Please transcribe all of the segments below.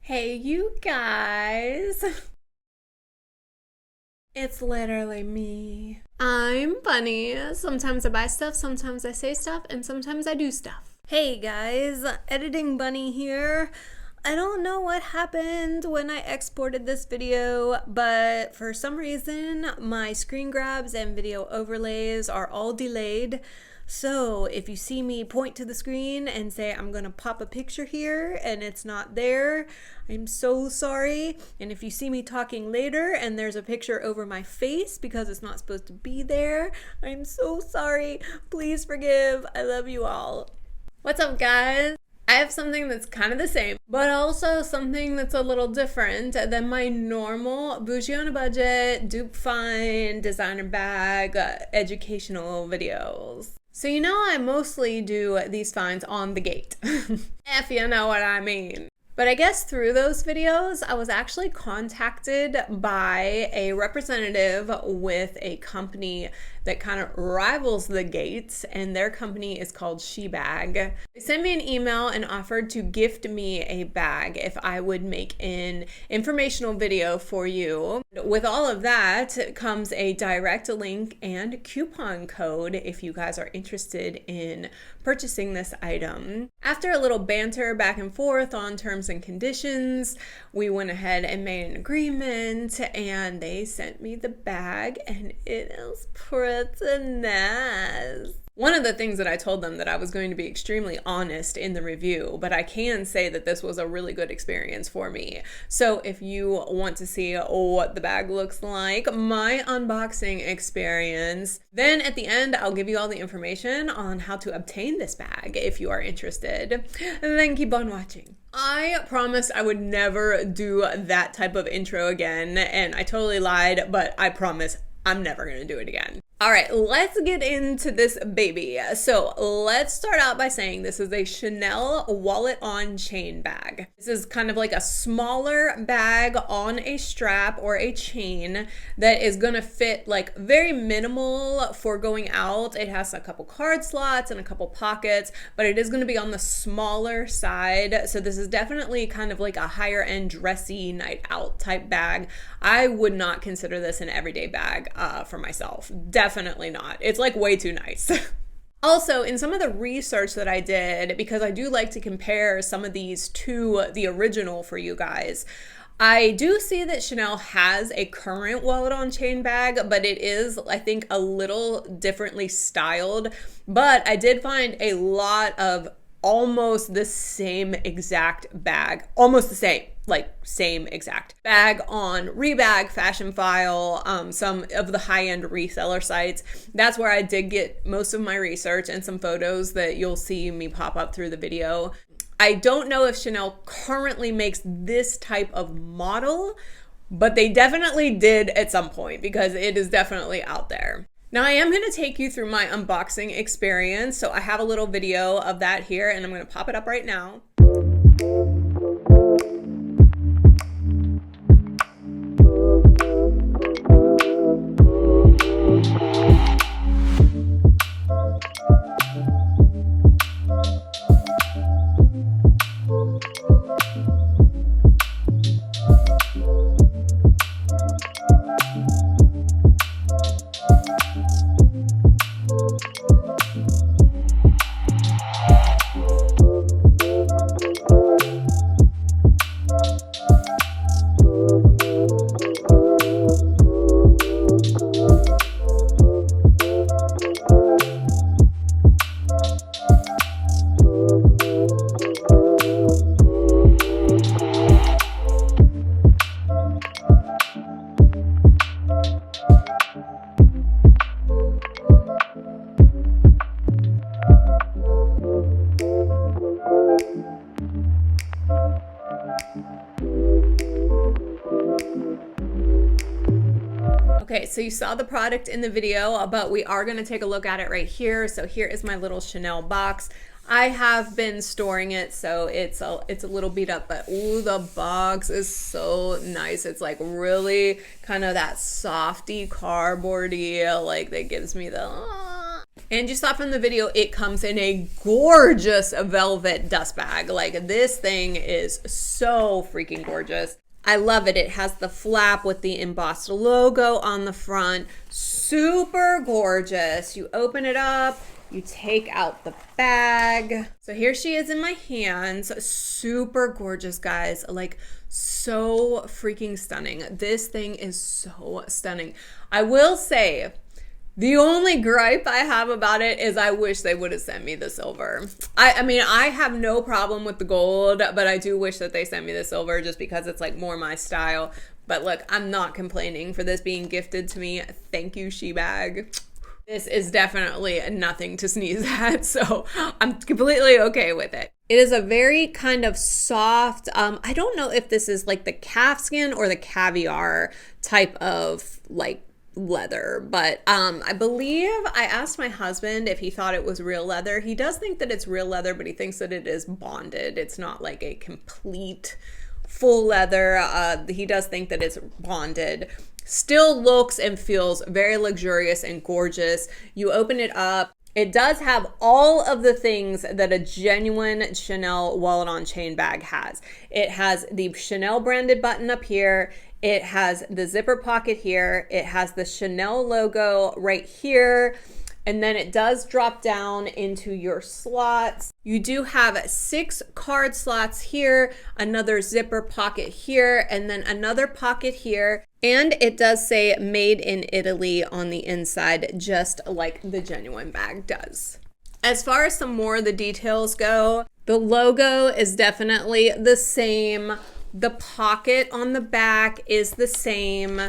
Hey, you guys. It's literally me. I'm Bunny. Sometimes I buy stuff, sometimes I say stuff, and sometimes I do stuff. Hey guys, Editing Bunny here. I don't know what happened when I exported this video, but for some reason my screen grabs and video overlays are all delayed. So if you see me point to the screen and say I'm gonna pop a picture here and it's not there, I'm so sorry. And if you see me talking later and there's a picture over my face because it's not supposed to be there, I'm so sorry. Please forgive. I love you all. What's up, guys? I have something that's kind of the same, but also something that's a little different than my normal bougie on a budget, dupe fine, designer bag, educational videos. So you know I mostly do these finds on the gate, if you know what I mean. But I guess through those videos, I was actually contacted by a representative with a company that kind of rivals the Gates, and their company is called Shebag. They sent me an email and offered to gift me a bag if I would make an informational video for you. With all of that comes a direct link and coupon code if you guys are interested in purchasing this item. After a little banter back and forth on terms and conditions, we went ahead and made an agreement, and they sent me the bag, and it is pretty nice. One of the things that I told them that I was going to be extremely honest in the review, but I can say that this was a really good experience for me. So if you want to see what the bag looks like, my unboxing experience, then at the end I'll give you all the information on how to obtain this bag if you are interested. And then keep on watching. I promised I would never do that type of intro again, and I totally lied, but I promise I'm never gonna do it again. All right, let's get into this baby. So let's start out by saying this is a Chanel wallet on chain bag. This is kind of like a smaller bag on a strap or a chain that is gonna fit like very minimal for going out. It has a couple card slots and a couple pockets, but it is gonna be on the smaller side. So this is definitely kind of like a higher end dressy night out type bag. I would not consider this an everyday bag for myself. Definitely not. It's like way too nice. Also, in some of the research that I did, because I do like to compare some of these to the original for you guys, I do see that Chanel has a current wallet on chain bag, but it is, I think, a little differently styled. But I did find a lot of almost the same exact bag, almost the same, like same exact bag on Rebag, Fashion File, some of the high-end reseller sites. That's where I did get most of my research and some photos that you'll see me pop up through the video. I don't know if Chanel currently makes this type of model, but they definitely did at some point because it is definitely out there. Now I am going to take you through my unboxing experience, so I have a little video of that here, and I'm going to pop it up right now. Okay, so you saw the product in the video, but we are going to take a look at it right here. So here is my little Chanel box. I have been storing it, so it's a little beat up, but ooh, the box is so nice. It's like really kind of that softy cardboardy, like that gives me the And you saw from the video, it comes in a gorgeous velvet dust bag. Like, this thing is so freaking gorgeous. I love it. It has the flap with the embossed logo on the front. Super gorgeous. You open it up, you take out the bag. So here she is in my hands. Super gorgeous, guys. Like, so freaking stunning. This thing is so stunning. I will say, the only gripe I have about it is I wish they would have sent me the silver. I mean, I have no problem with the gold, but I do wish that they sent me the silver just because it's like more my style. But look, I'm not complaining for this being gifted to me. Thank you, Shebag. This is definitely nothing to sneeze at, so I'm completely okay with it. It is a very kind of soft, I don't know if this is like the calfskin or the caviar type of like leather, but I believe I asked my husband if he thought it was real leather. He does think that it's real leather, but he thinks that it is bonded. It's not like a complete full leather. He does think that it's bonded. Still looks and feels very luxurious and gorgeous. You open it up. It does have all of the things that a genuine Chanel wallet on chain bag has. It has the Chanel branded button up here. It has the zipper pocket here. It has the Chanel logo right here. And then it does drop down into your slots. You do have 6 card slots here, another zipper pocket here, and then another pocket here. And it does say made in Italy on the inside, just like the genuine bag does. As far as some more of the details go, the logo is definitely the same. The pocket on the back is the same.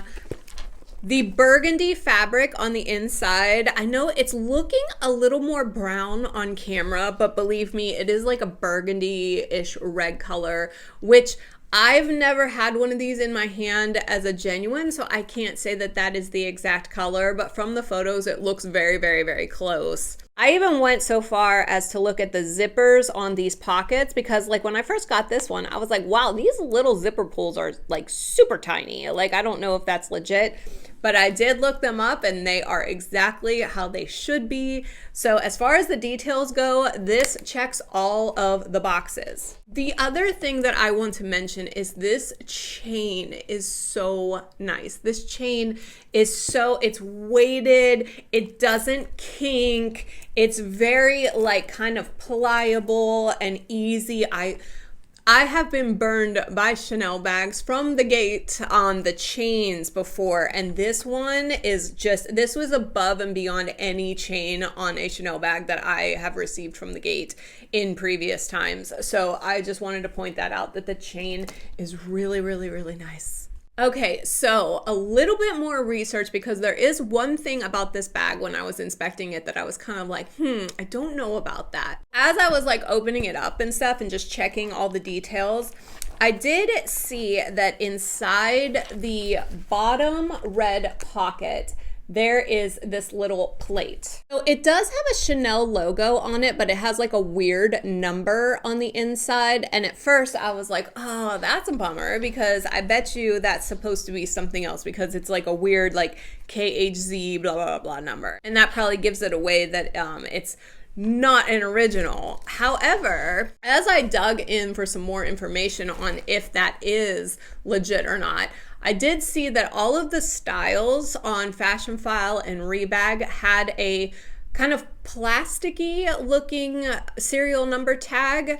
The burgundy fabric on the inside, I know it's looking a little more brown on camera, but believe me, it is like a burgundy-ish red color, which I've never had one of these in my hand as a genuine, so I can't say that that is the exact color, but from the photos, it looks very, very, very close. I even went so far as to look at the zippers on these pockets because like when I first got this one, I was like, wow, these little zipper pulls are like super tiny. Like, I don't know if that's legit, but I did look them up and they are exactly how they should be. So as far as the details go, this checks all of the boxes. The other thing that I want to mention is this chain is so nice. This chain is so, it's weighted, it doesn't kink, it's very like kind of pliable and easy. I have been burned by Chanel bags from the gate on the chains before, and this one is just, this was above and beyond any chain on a Chanel bag that I have received from the gate in previous times. So I just wanted to point that out, that the chain is really, really, really nice. Okay, so a little bit more research because there is one thing about this bag when I was inspecting it that I was kind of like, I don't know about that. As I was like opening it up and stuff and just checking all the details, I did see that inside the bottom red pocket, there is this little plate. So it does have a Chanel logo on it, but it has like a weird number on the inside. And at first I was like, oh, that's a bummer because I bet you that's supposed to be something else because it's like a weird like KHZ blah, blah, blah number. And that probably gives it away that it's not an original. However, as I dug in for some more information on if that is legit or not, I did see that all of the styles on Fashion File and Rebag had a kind of plasticky looking serial number tag.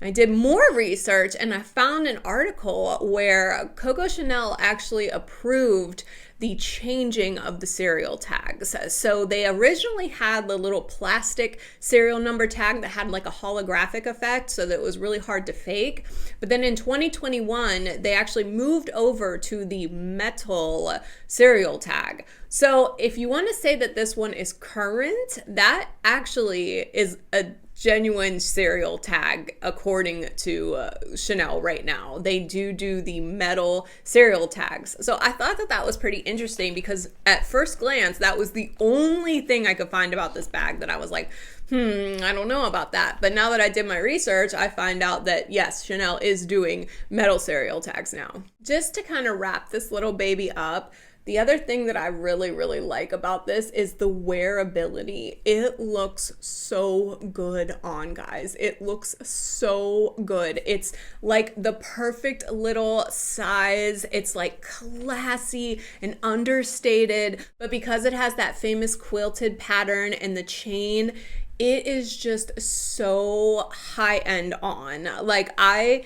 I did more research and I found an article where Coco Chanel actually approved the changing of the serial tags. So they originally had the little plastic serial number tag that had like a holographic effect so that it was really hard to fake. But then in 2021, they actually moved over to the metal serial tag. So if you want to say that this one is current, that actually is a genuine serial tag according to Chanel right now. They do the metal serial tags. So I thought that that was pretty interesting because at first glance, that was the only thing I could find about this bag that I was like, I don't know about that. But now that I did my research, I find out that yes, Chanel is doing metal serial tags now. Just to kind of wrap this little baby up, The other thing that I really, really like about this is the wearability. It looks so good on, guys. It looks so good. It's like the perfect little size. It's like classy and understated, but because it has that famous quilted pattern and the chain, it is just so high end on. Like I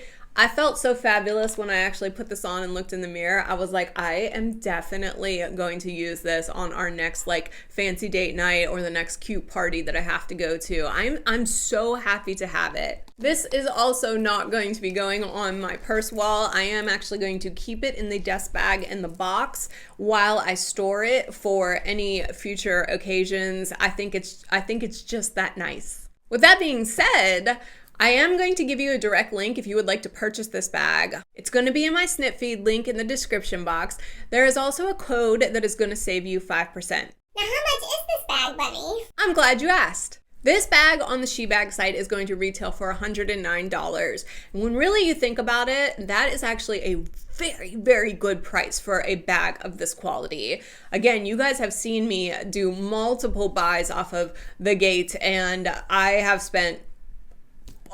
felt so fabulous when I actually put this on and looked in the mirror. I was like, I am definitely going to use this on our next like fancy date night or the next cute party that I have to go to. I'm so happy to have it. This is also not going to be going on my purse wall. I am actually going to keep it in the desk bag in the box while I store it for any future occasions. I think it's just that nice. With that being said, I am going to give you a direct link if you would like to purchase this bag. It's going to be in my snip feed link in the description box. There is also a code that is going to save you 5%. Now how much is this bag, Bunny? I'm glad you asked. This bag on the Shebag site is going to retail for $109. And when really you think about it, that is actually a very, very good price for a bag of this quality. Again, you guys have seen me do multiple buys off of the gate, and I have spent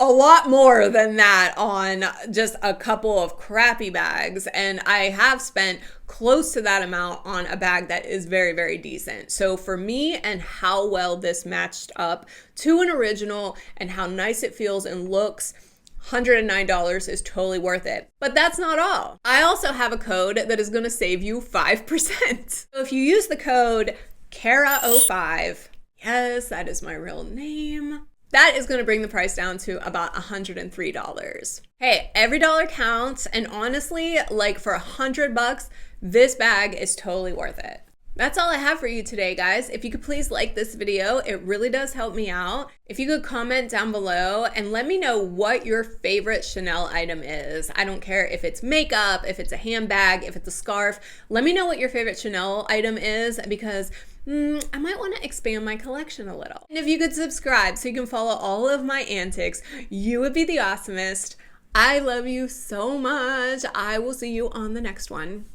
a lot more than that on just a couple of crappy bags, and I have spent close to that amount on a bag that is very, very decent. So for me and how well this matched up to an original and how nice it feels and looks, $109 is totally worth it. But that's not all. I also have a code that is going to save you 5%. So if you use the code Kara05, yes, that is my real name, that is going to bring the price down to about $103. Hey, every dollar counts, and honestly, like for $100, this bag is totally worth it. That's all I have for you today, guys. If you could please like this video, it really does help me out. If you could comment down below and let me know what your favorite Chanel item is. I don't care if it's makeup, if it's a handbag, if it's a scarf. Let me know what your favorite Chanel item is, because I might want to expand my collection a little. And if you could subscribe so you can follow all of my antics, you would be the awesomest. I love you so much. I will see you on the next one.